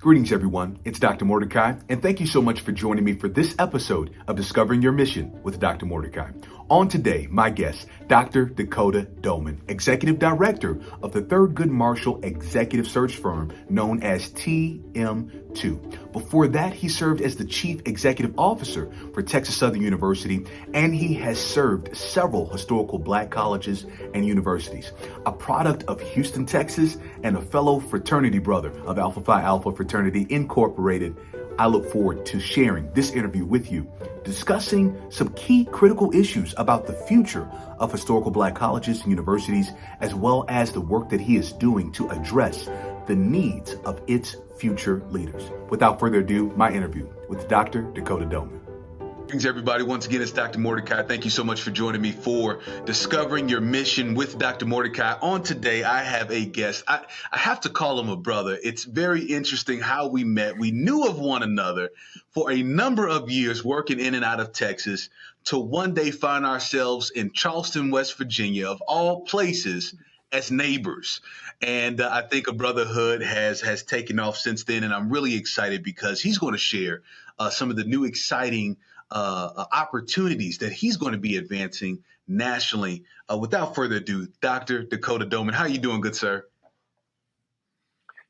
Greetings, everyone. It's Dr. Mordecai, and thank you so much for joining me for this episode of Discovering Your Mission with Dr. Mordecai. On today, my guest, Dr. Dakota Doman, Executive Director of the Thurgood Marshall Executive Search Firm known as TM2. Before that, he served as the Chief Executive Officer for Texas Southern University, and he has served several historical Black colleges and universities. A product of Houston, Texas, and a fellow fraternity brother of Alpha Phi Alpha Fraternity Incorporated, I look forward to sharing this interview with you, discussing some key critical issues about the future of historical Black colleges and universities, as well as the work that he is doing to address the needs of its future leaders. Without further ado, my interview with Dr. Dakota Doman. Greetings, everybody. Once again, it's Dr. Mordecai. Thank you so much for joining me for Discovering Your Mission with Dr. Mordecai. On today, I have a guest. I have to call him a brother. It's very interesting how we met. We knew of one another for a number of years working in and out of Texas to one day find ourselves in Charleston, West Virginia, of all places, as neighbors. And I think a brotherhood has taken off since then. And I'm really excited because he's going to share some of the new exciting opportunities that he's going to be advancing nationally. Without further ado, Dr. Dakota Doman, how are you doing, good sir?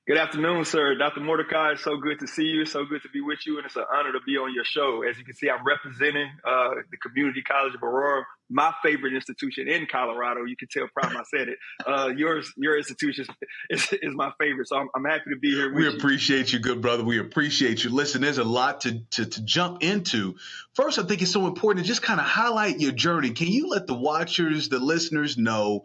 Good afternoon, sir. Dr. Mordecai, it's so good to see you. It's so good to be with you, and it's an honor to be on your show. As you can see, I'm representing the Community College of Aurora, my favorite institution in Colorado. You can tell proud I said it. Your institution is my favorite, so I'm happy to be here with you. We appreciate you, good brother. We appreciate you. Listen, there's a lot to jump into. First, I think it's so important to just kind of highlight your journey. Can you let the watchers, the listeners know,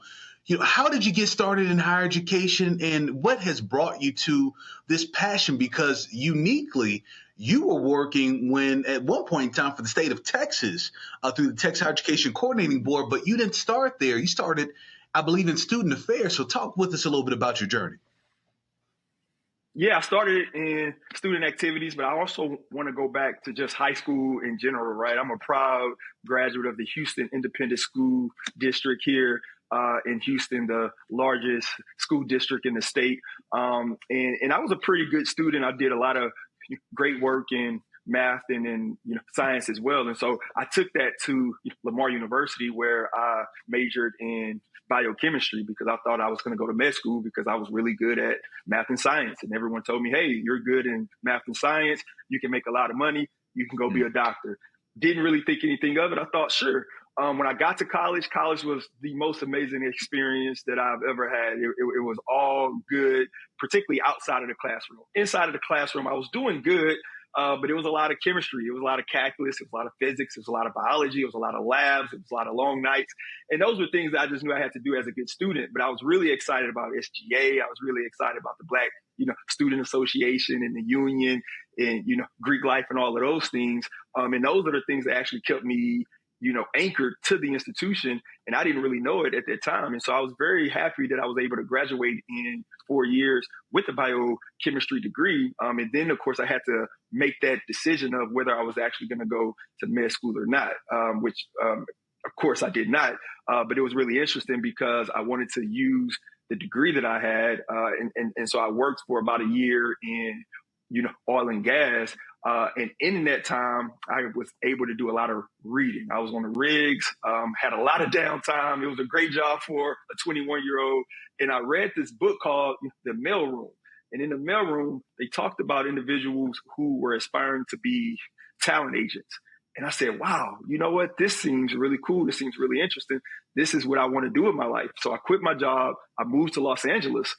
how did you get started in higher education and what has brought you to this passion? Because uniquely, you were working at one point in time for the state of Texas through the Texas Higher Education Coordinating Board, but you didn't start there. You started, I believe, in student affairs. So talk with us a little bit about your journey. Yeah, I started in student activities, but I also want to go back to just high school in general, right? I'm a proud graduate of the Houston Independent School District here in Houston, the largest school district in the state. And I was a pretty good student. I did a lot of great work in math and in science as well. And so I took that to Lamar University, where I majored in biochemistry because I thought I was going to go to med school because I was really good at math and science. And everyone told me, hey, you're good in math and science. You can make a lot of money. You can go be a doctor. Didn't really think anything of it. I thought, sure. When I got to college was the most amazing experience that I've ever had. It was all good, particularly outside of the classroom. Inside of the classroom, I was doing good, but it was a lot of chemistry. It was a lot of calculus. It was a lot of physics. It was a lot of biology. It was a lot of labs. It was a lot of long nights. And those were things that I just knew I had to do as a good student. But I was really excited about SGA. I was really excited about the Black, Student Association and the union and, Greek life and all of those things. And those are the things that actually kept me anchored to the institution. And I didn't really know it at that time. And so I was very happy that I was able to graduate in 4 years with a biochemistry degree. And then, of course, I had to make that decision of whether I was actually going to go to med school or not, which, of course, I did not. But it was really interesting because I wanted to use the degree that I had. And so I worked for about a year in oil and gas. And in that time, I was able to do a lot of reading. I was on the rigs, had a lot of downtime. It was a great job for a 21-year-old. And I read this book called The Mailroom. And in The Mailroom, they talked about individuals who were aspiring to be talent agents. And I said, wow, you know what? This seems really cool. This seems really interesting. This is what I want to do with my life. So I quit my job. I moved to Los Angeles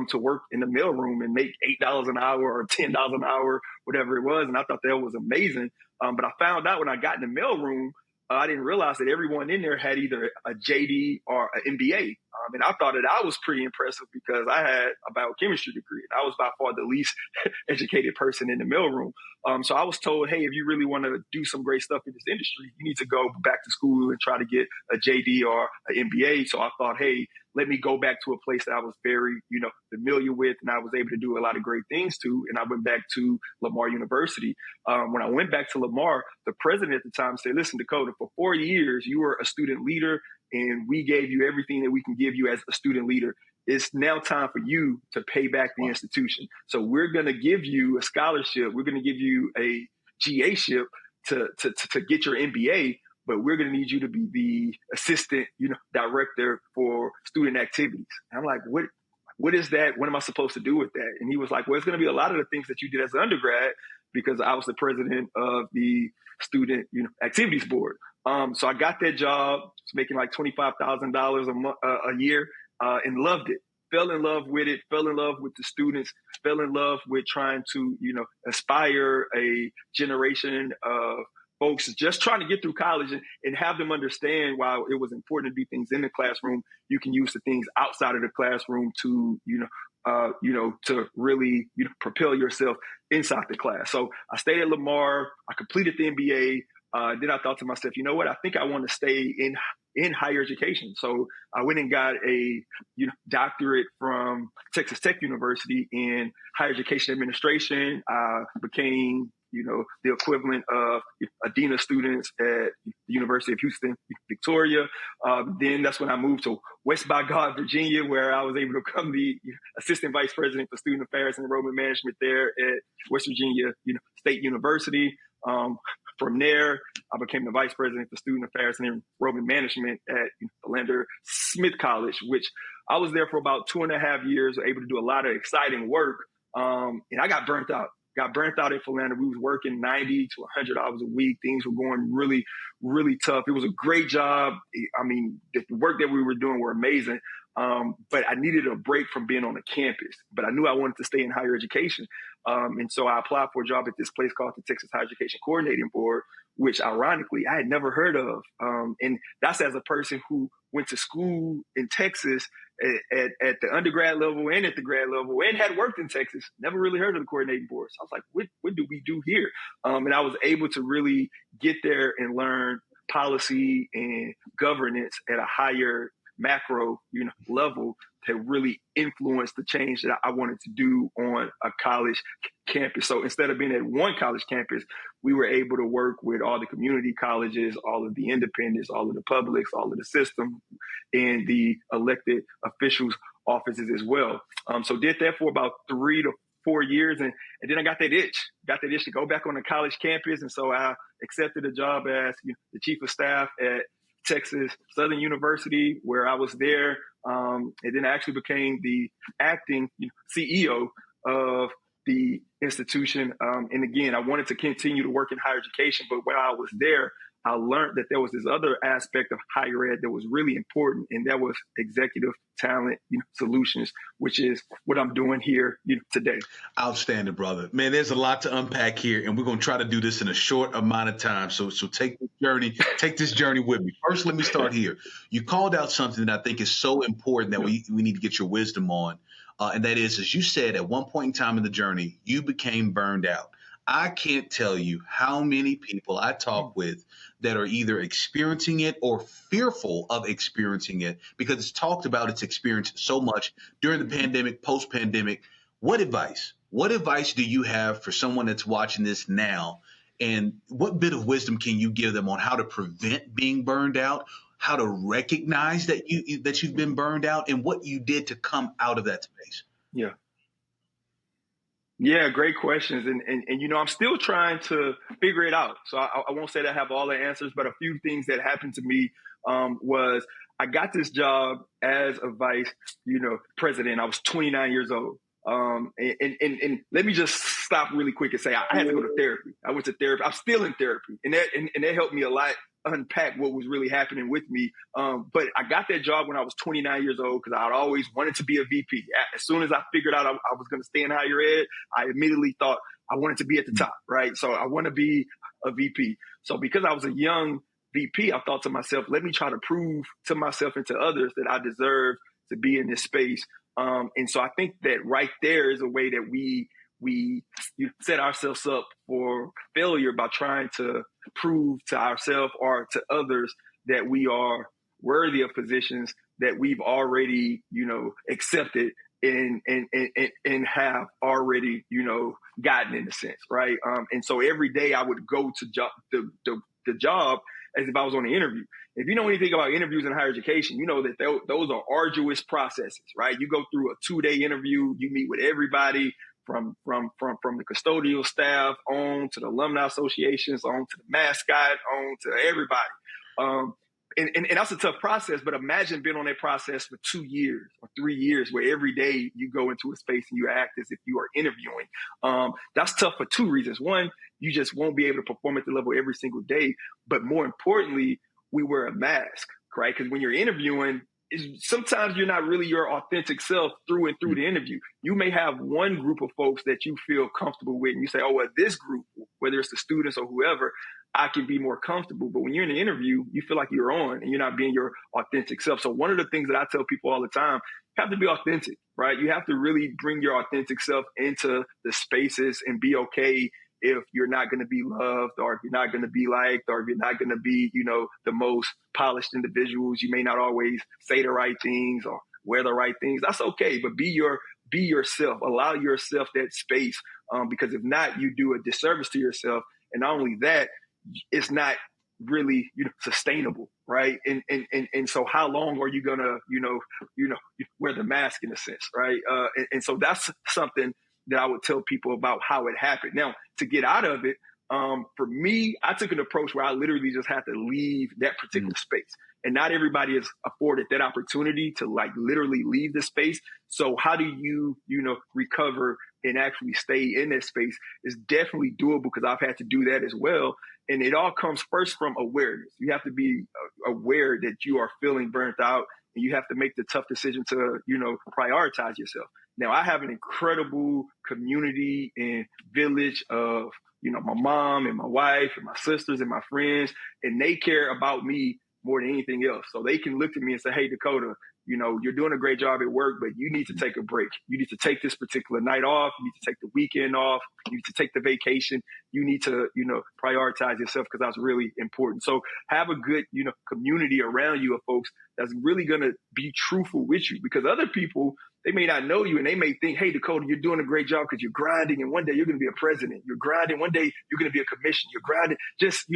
to work in the mailroom and make $8 an hour or $10 an hour, whatever it was. And I thought that was amazing. But I found out when I got in the mailroom, I didn't realize that everyone in there had either a JD or an MBA. And I thought that I was pretty impressive because I had a biochemistry degree. And I was by far the least educated person in the mailroom. So I was told, hey, if you really want to do some great stuff in this industry, you need to go back to school and try to get a JD or an MBA. So I thought, hey, let me go back to a place that I was very, familiar with and I was able to do a lot of great things to. And I went back to Lamar University. When I went back to Lamar, the president at the time said, listen, Dakota, for 4 years, you were a student leader and we gave you everything that we can give you as a student leader. it's now time for you to pay back the institution. So we're going to give you a scholarship. We're going to give you a GA-ship to get your MBA, but we're going to need you to be the assistant, director for student activities. And I'm like, what is that? What am I supposed to do with that? And he was like, well, it's going to be a lot of the things that you did as an undergrad, because I was the president of the student, activities board. So I got that job, making like $25,000 a year, and loved it. Fell in love with it, fell in love with the students, fell in love with trying to, aspire a generation of folks just trying to get through college and have them understand while it was important to do things in the classroom, you can use the things outside of the classroom to, to really, propel yourself inside the class. So I stayed at Lamar, I completed the MBA. Then I thought to myself, you know what? I think I want to stay in higher education. So I went and got a doctorate from Texas Tech University in higher education administration. I became the equivalent of a dean of students at the University of Houston, Victoria. Then that's when I moved to West by God, Virginia, where I was able to become the assistant vice president for student affairs and enrollment management there at West Virginia State University. From there, I became the vice president for student affairs and enrollment management at Philander Smith College, which I was there for about 2.5 years, able to do a lot of exciting work. And I got burnt out. Got burnt out at Philander. We was working 90 to 100 hours a week. Things were going really, really tough. It was a great job. I mean, the work that we were doing were amazing. But I needed a break from being on a campus. But I knew I wanted to stay in higher education. And so I applied for a job at this place called the Texas Higher Education Coordinating Board, which ironically I had never heard of. And that's as a person who went to school in Texas at the undergrad level and at the grad level and had worked in Texas, never really heard of the coordinating board. So I was like, what do we do here? And I was able to really get there and learn policy and governance at a higher macro, level to really influence the change that I wanted to do on a college campus. So instead of being at one college campus, we were able to work with all the community colleges, all of the independents, all of the publics, all of the system, and the elected officials' offices as well. So did that for about 3 to 4 years. And then I got that itch to go back on the college campus. And so I accepted a job as the chief of staff at Texas Southern University, where I was there. And then I actually became the acting CEO of the institution. And again, I wanted to continue to work in higher education, but while I was there, I learned that there was this other aspect of higher ed that was really important, and that was executive talent solutions, which is what I'm doing here today. Outstanding, brother. Man, there's a lot to unpack here, and we're going to try to do this in a short amount of time. So take this journey with me. First, let me start here. You called out something that I think is so important that we need to get your wisdom on, and that is, as you said, at one point in time in the journey, you became burned out. I can't tell you how many people I talk with that are either experiencing it or fearful of experiencing it because it's talked about, it's experienced so much during the pandemic, post-pandemic. What advice do you have for someone that's watching this now? And what bit of wisdom can you give them on how to prevent being burned out, how to recognize that you've been burned out, and what you did to come out of that space? Yeah, great questions. And I'm still trying to figure it out. So I won't say that I have all the answers, but a few things that happened to me was I got this job as a vice, president. I was 29 years old. And let me just stop really quick and say I had to go to therapy. I went to therapy. I'm still in therapy. And that helped me a lot unpack what was really happening with me. But I got that job when I was 29 years old because I'd always wanted to be a VP. As soon as I figured out I was going to stay in higher ed, I immediately thought I wanted to be at the top, right? So I want to be a VP. So because I was a young VP, I thought to myself, let me try to prove to myself and to others that I deserve to be in this space. And so I think that right there is a way that we set ourselves up for failure by trying to prove to ourselves or to others that we are worthy of positions that we've already, accepted and have already, gotten in a sense, right? And so every day I would go to the job as if I was on an interview. If you know anything about interviews in higher education, you know that those are arduous processes, right? You go through a 2-day interview, you meet with everybody from the custodial staff on to the alumni associations, on to the mascot, on to everybody. And that's a tough process, but imagine being on that process for 2 years or 3 years where every day you go into a space and you act as if you are interviewing. That's tough for 2 reasons. One, you just won't be able to perform at the level every single day. But more importantly, we wear a mask, right? Because when you're interviewing, sometimes you're not really your authentic self through and through the interview. You may have one group of folks that you feel comfortable with, and you say, oh, well, this group, whether it's the students or whoever, I can be more comfortable. But when you're in an interview, you feel like you're on and you're not being your authentic self. So one of the things that I tell people all the time, you have to be authentic, right? You have to really bring your authentic self into the spaces and be okay if you're not going to be loved, or if you're not going to be liked, or if you're not going to be, the most polished individuals. You may not always say the right things or wear the right things. That's okay, but be yourself. Allow yourself that space, because if not, you do a disservice to yourself. And not only that, it's not really sustainable, right? And so how long are you gonna wear the mask in a sense, right? And so that's something that I would tell people about how it happened. Now, to get out of it, for me, I took an approach where I literally just had to leave that particular space. And not everybody is afforded that opportunity to literally leave the space. So how do you, recover and actually stay in that space is definitely doable, because I've had to do that as well. And it all comes first from awareness. You have to be aware that you are feeling burnt out, and you have to make the tough decision to, prioritize yourself. Now, I have an incredible community and village of, my mom and my wife and my sisters and my friends, and they care about me more than anything else. So they can look at me and say, hey, Dakota, you're doing a great job at work, but you need to take a break. You need to take this particular night off. You need to take the weekend off. You need to take the vacation. You need to, prioritize yourself, because that's really important. So have a good, community around you of folks that's really going to be truthful with you, because other people, they may not know you, and they may think, hey, Dakota, you're doing a great job because you're grinding, and one day you're going to be a president. You're grinding. One day you're going to be a commissioner. You're grinding. Just,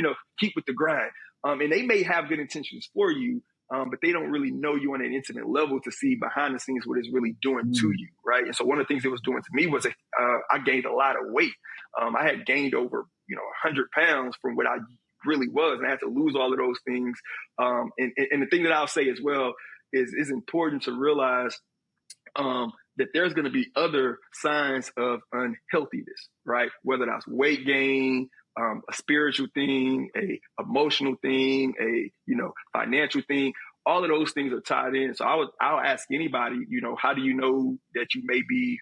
keep with the grind. And they may have good intentions for you, but they don't really know you on an intimate level to see behind the scenes what it's really doing to you, right? And so one of the things it was doing to me was I gained a lot of weight. I had gained over, 100 pounds from what I really was, and I had to lose all of those things. And the thing that I'll say as well is it's important to realize that there's going to be other signs of unhealthiness, right? Whether that's weight gain, a spiritual thing, a emotional thing, a financial thing. All of those things are tied in. So I'll ask anybody, how do you know that you may be,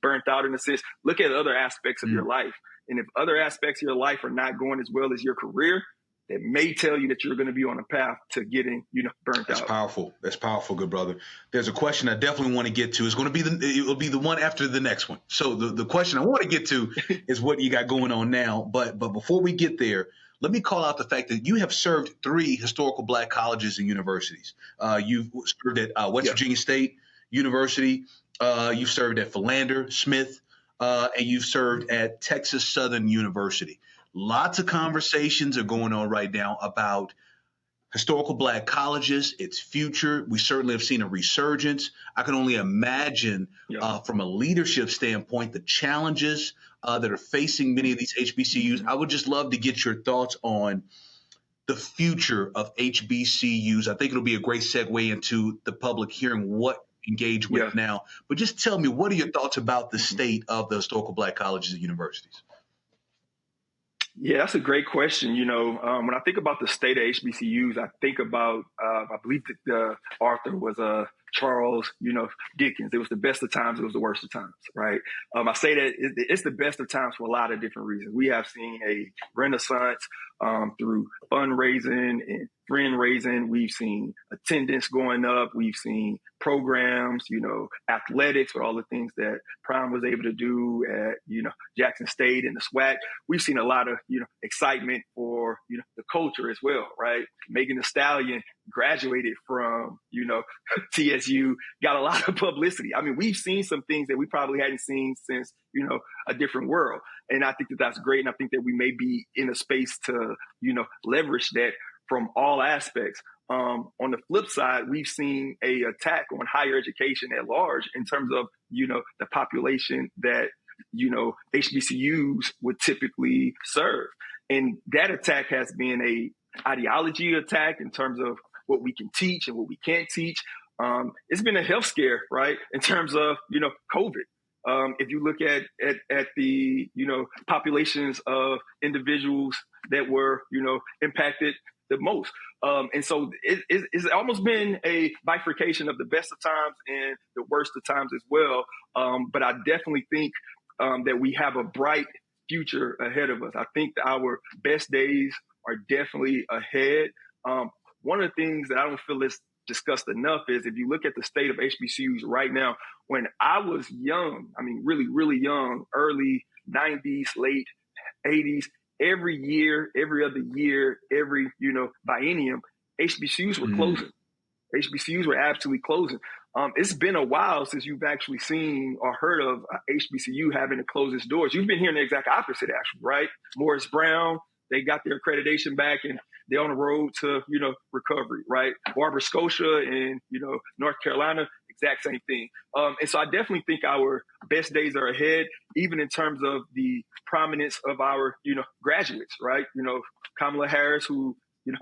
burnt out in a sense? Look at other aspects of your life. And if other aspects of your life are not going as well as your career, that may tell you that you're going to be on a path to getting, burnt out. That's powerful. That's powerful, good brother. There's a question I definitely want to get to. It'll be the one after the next one. So the question I want to get to is what you got going on now. But before we get there, let me call out the fact that you have served 3 historical Black colleges and universities. You've served at West Virginia State University. You've served at Philander, Smith, and you've served at Texas Southern University. Lots of conversations are going on right now about historical Black colleges, its future. We certainly have seen a resurgence. I can only imagine from a leadership standpoint, the challenges that are facing many of these HBCUs. I would just love to get your thoughts on the future of HBCUs. I think it'll be a great segue into the public hearing what engage with now. But just tell me, what are your thoughts about the state of the historical Black colleges and universities? Yeah, that's a great question. When I think about the state of HBCUs, I think about, I believe that the author was Charles, Dickens. It was the best of times. It was the worst of times, right? I say that it's the best of times for a lot of different reasons. We have seen a renaissance through fundraising and friend raising. We've seen attendance going up. We've seen programs, athletics, with all the things that Prime was able to do at, Jackson State and the SWAC. We've seen a lot of, excitement for, the culture as well, right? Megan Thee Stallion graduated from, TSU, got a lot of publicity. I mean, we've seen some things that we probably hadn't seen since, a different world. And I think that that's great. And I think that we may be in a space to, leverage that from all aspects. On the flip side, we've seen a attack on higher education at large in terms of, the population that, HBCUs would typically serve. And that attack has been a ideology attack in terms of what we can teach and what we can't teach. It's been a health scare, right? In terms of, COVID. If you look at the, populations of individuals that were, impacted the most. And so it's almost been a bifurcation of the best of times and the worst of times as well. But I definitely think that we have a bright future ahead of us. I think that our best days are definitely ahead. One of the things that I don't feel is discussed enough is if you look at the state of HBCUs right now, when I was young, I mean, really, really young, early 90s, late 80s, every year, every other year, every, biennium, HBCUs were closing. HBCUs were absolutely closing. It's been a while since you've actually seen or heard of HBCU having to close its doors. You've been hearing the exact opposite, actually, right? Morris Brown, they got their accreditation back and they're on the road to, recovery, right? Barbara Scotia and, North Carolina, exact same thing. And so I definitely think our best days are ahead, even in terms of the prominence of our, graduates, right? Kamala Harris, who,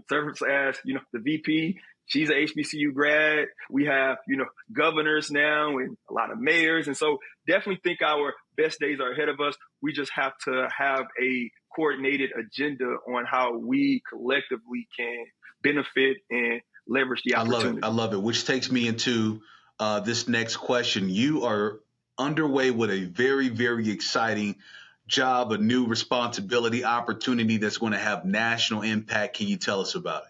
serves as, the VP. She's an HBCU grad. We have, governors now and a lot of mayors. And so definitely think our best days are ahead of us. We just have to have a coordinated agenda on how we collectively can benefit and leverage the opportunity. I love it. Which takes me into this next question. You are underway with a very, very exciting job, a new responsibility, opportunity that's going to have national impact. Can you tell us about it?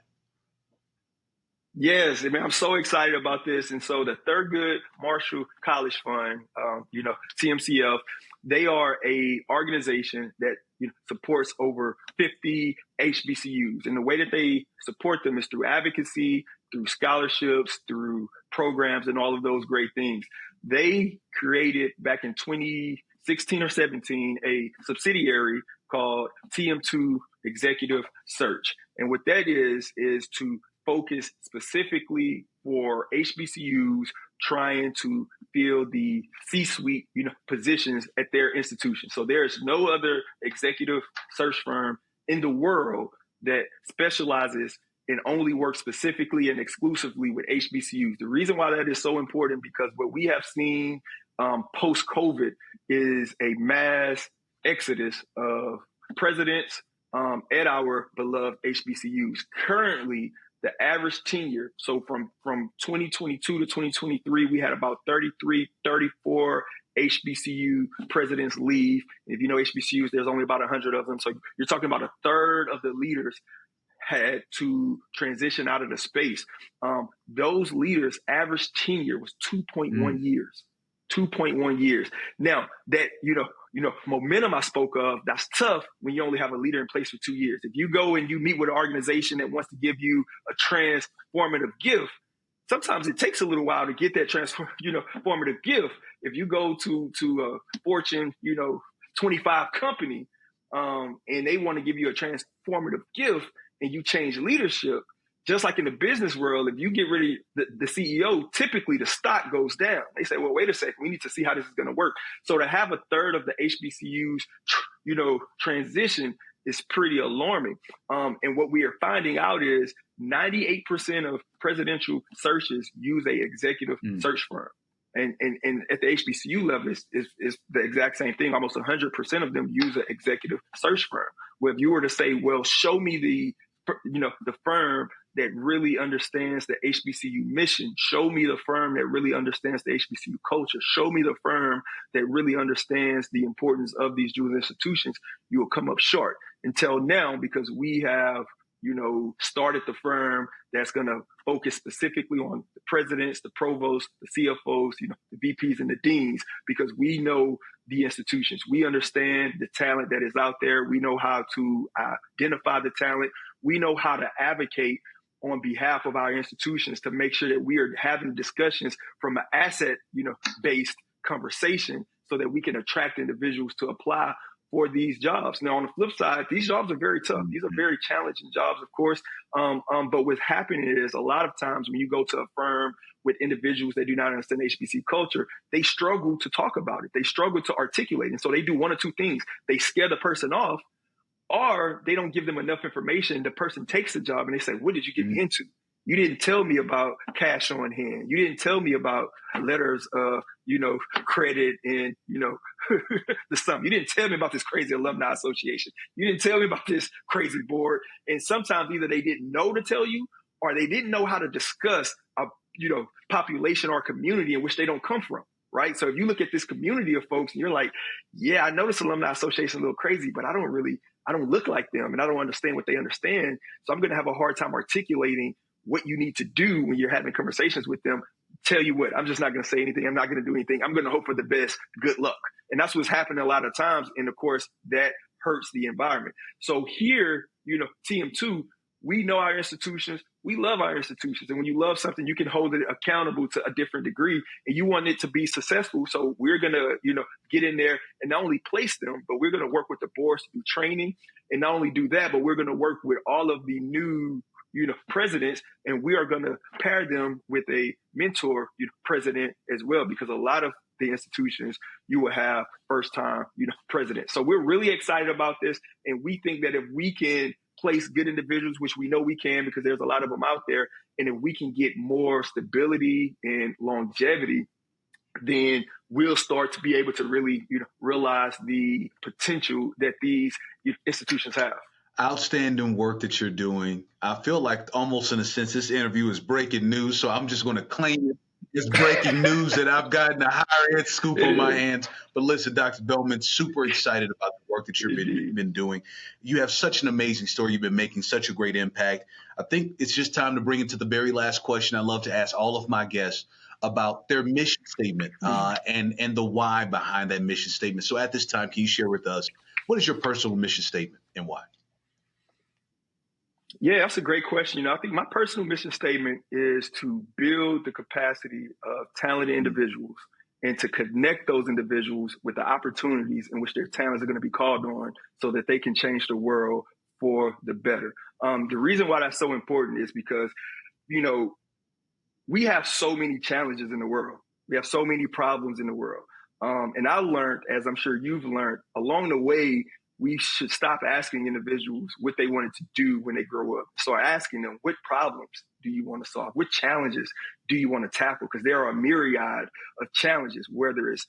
Yes, I mean, I'm so excited about this. And so the Thurgood Marshall College Fund, TMCF, they are a organization that supports over 50 HBCUs. And the way that they support them is through advocacy, through scholarships, through programs, and all of those great things. They created back in 2016 or 17 a subsidiary called TM2 Executive Search. And what that is to focus specifically for HBCUs trying to fill the C-suite, positions at their institution. So there is no other executive search firm in the world that specializes and only works specifically and exclusively with HBCUs. The reason why that is so important because what we have seen post-COVID is a mass exodus of presidents at our beloved HBCUs. Currently, the average tenure, so from 2022 to 2023, we had about 33, 34 HBCU presidents leave. If you know HBCUs, there's only about 100 of them. So you're talking about a third of the leaders had to transition out of the space. Those leaders' average tenure was 2.1 years. 2.1 years. Now that, momentum I spoke of, that's tough when you only have a leader in place for 2 years. If you go and you meet with an organization that wants to give you a transformative gift, sometimes it takes a little while to get that transformative gift. If you go to a Fortune, 25 company, and they want to give you a transformative gift and you change leadership, just like in the business world, if you get rid of the CEO, typically the stock goes down. They say, well, wait a second, we need to see how this is going to work. So to have a third of the HBCUs, transition is pretty alarming. And what we are finding out is 98% of presidential searches use a executive search firm. And at the HBCU level, is the exact same thing. Almost 100% of them use an executive search firm. Where if you were to say, well, show me the firm that really understands the HBCU mission. Show me the firm that really understands the HBCU culture. Show me the firm that really understands the importance of these dual institutions. You will come up short until now because we have, started the firm that's going to focus specifically on the presidents, the provosts, the CFOs, the VPs and the deans, because we know the institutions. We understand the talent that is out there. We know how to identify the talent. We know how to advocate on behalf of our institutions to make sure that we are having discussions from an asset, based conversation so that we can attract individuals to apply for these jobs. Now, on the flip side, these jobs are very tough. These are very challenging jobs, of course. But what's happening is a lot of times when you go to a firm with individuals that do not understand HBC culture, they struggle to talk about it. They struggle to articulate. And so they do one or two things. They scare the person off, or they don't give them enough information. The person takes the job and they say, what did you get me into? You didn't tell me about cash on hand. You didn't tell me about letters of, credit and, the sum. You didn't tell me about this crazy alumni association. You didn't tell me about this crazy board. And sometimes either they didn't know to tell you, or they didn't know how to discuss a, population or community in which they don't come from. Right. So if you look at this community of folks and you're like, yeah, I know this alumni association is a little crazy, but I don't look like them and I don't understand what they understand. So I'm going to have a hard time articulating what you need to do when you're having conversations with them. Tell you what, I'm just not going to say anything. I'm not going to do anything. I'm going to hope for the best. Good luck. And that's what's happening a lot of times. And of course, that hurts the environment. So here, TM2, we know our institutions. We love our institutions. And when you love something, you can hold it accountable to a different degree and you want it to be successful. So we're going to, get in there and not only place them, but we're going to work with the boards to do training. And not only do that, but we're going to work with all of the new presidents, and we are going to pair them with a mentor president as well, because a lot of the institutions you will have first time presidents. So we're really excited about this, and we think that if we can place good individuals, which we know we can because there's a lot of them out there, and if we can get more stability and longevity, then we'll start to be able to really realize the potential that these institutions have. Outstanding work that you're doing. I feel like almost in a sense this interview is breaking news, so I'm just going to claim it. It's breaking news that I've gotten a higher ed scoop on my hands. But listen, Dr. Doman, super excited about the work that you've been doing. You have such an amazing story. You've been making such a great impact. I think it's just time to bring it to the very last question. I love to ask all of my guests about their mission statement and the why behind that mission statement. So at this time, can you share with us, what is your personal mission statement and why? Yeah, that's a great question. I think my personal mission statement is to build the capacity of talented individuals and to connect those individuals with the opportunities in which their talents are going to be called on so that they can change the world for the better. The reason why that's so important is because, we have so many challenges in the world. We have so many problems in the world. And I learned, as I'm sure you've learned, along the way, we should stop asking individuals what they wanted to do when they grow up. Start asking them, what problems do you want to solve? What challenges do you want to tackle? Because there are a myriad of challenges, whether it's,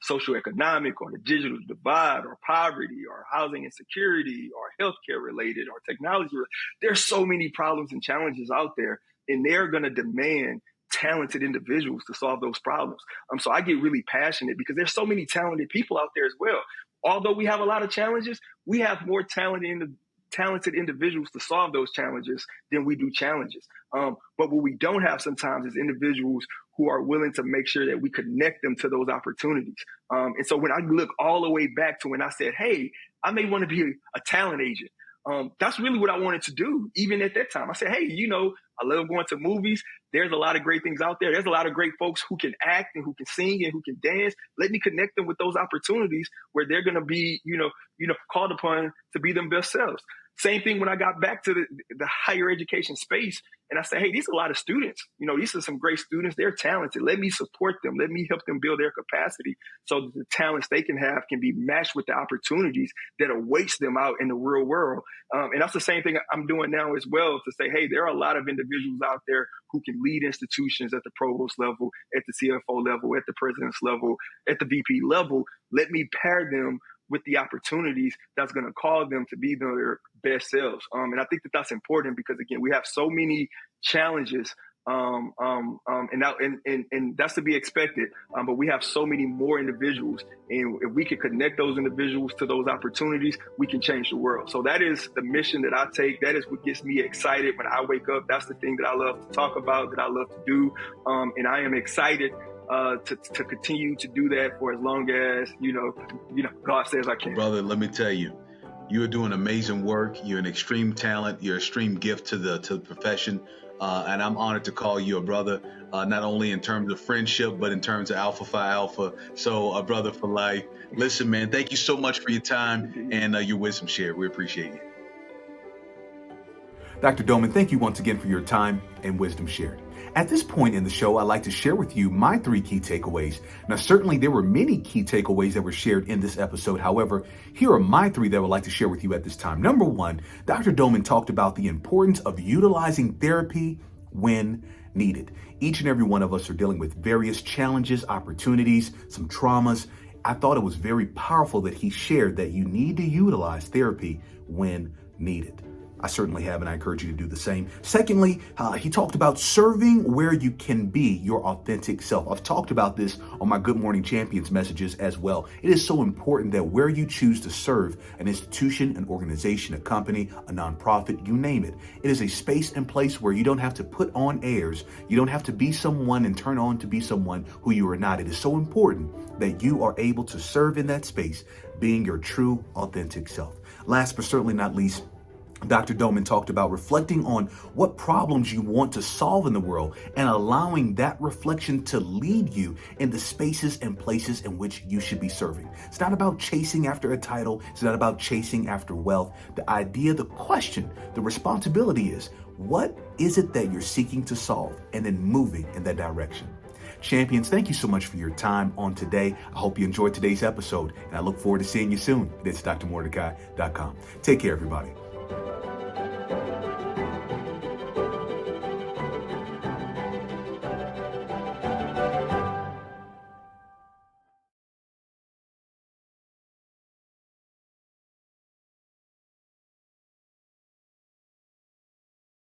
socioeconomic or the digital divide or poverty or housing insecurity or healthcare related or technology. There's so many problems and challenges out there, and they're going to demand talented individuals to solve those problems. So I get really passionate because there's so many talented people out there as well. Although we have a lot of challenges, we have more talented individuals to solve those challenges than we do challenges. But what we don't have sometimes is individuals who are willing to make sure that we connect them to those opportunities. And so when I look all the way back to when I said, hey, I may want to be a talent agent. That's really what I wanted to do. Even at that time, I said, hey, I love going to movies. There's a lot of great things out there. There's a lot of great folks who can act and who can sing and who can dance. Let me connect them with those opportunities where they're going to be, called upon to be them best selves. Same thing when I got back to the higher education space. And I said, hey, these are a lot of students. These are some great students. They're talented. Let me support them. Let me help them build their capacity so that the talents they can have can be matched with the opportunities that awaits them out in the real world. And that's the same thing I'm doing now as well, to say, hey, there are a lot of individuals out there who can lead institutions at the provost level, at the CFO level, at the president's level, at the VP level. Let me pair them with the opportunities that's going to call them to be their best selves. And I think that's important because, again, we have so many challenges and that's to be expected. But we have so many more individuals, and if we can connect those individuals to those opportunities, we can change the world. So that is the mission that I take. That is what gets me excited when I wake up. That's the thing that I love to talk about, that I love to do. And I am excited to continue to do that for as long as, God says I can. Brother, let me tell you, you are doing amazing work. You're an extreme talent. You're an extreme gift to the profession. and I'm honored to call you a brother, not only in terms of friendship, but in terms of Alpha Phi Alpha. So a brother for life. Listen, man, thank you so much for your time and your wisdom shared. We appreciate you. Dr. Doman, thank you once again for your time and wisdom shared. At this point in the show, I'd like to share with you my 3 key takeaways. Now, certainly there were many key takeaways that were shared in this episode. However, here are my 3 that I would like to share with you at this time. Number 1, Dr. Doman talked about the importance of utilizing therapy when needed. Each and every one of us are dealing with various challenges, opportunities, some traumas. I thought it was very powerful that he shared that you need to utilize therapy when needed. I certainly have, and I encourage you to do the same. Secondly, he talked about serving where you can be your authentic self. I've talked about this on my Good Morning Champions messages as well. It is so important that where you choose to serve, an institution, an organization, a company, a nonprofit, you name it, it is a space and place where you don't have to put on airs. You don't have to be someone and turn on to be someone who you are not. It is so important that you are able to serve in that space, being your true, authentic self. Last but certainly not least, Dr. Doman talked about reflecting on what problems you want to solve in the world and allowing that reflection to lead you in the spaces and places in which you should be serving. It's not about chasing after a title. It's not about chasing after wealth. The idea, the question, the responsibility is, what is it that you're seeking to solve, and then moving in that direction? Champions, thank you so much for your time on today. I hope you enjoyed today's episode, and I look forward to seeing you soon. This is drmordecai.com. Take care, everybody.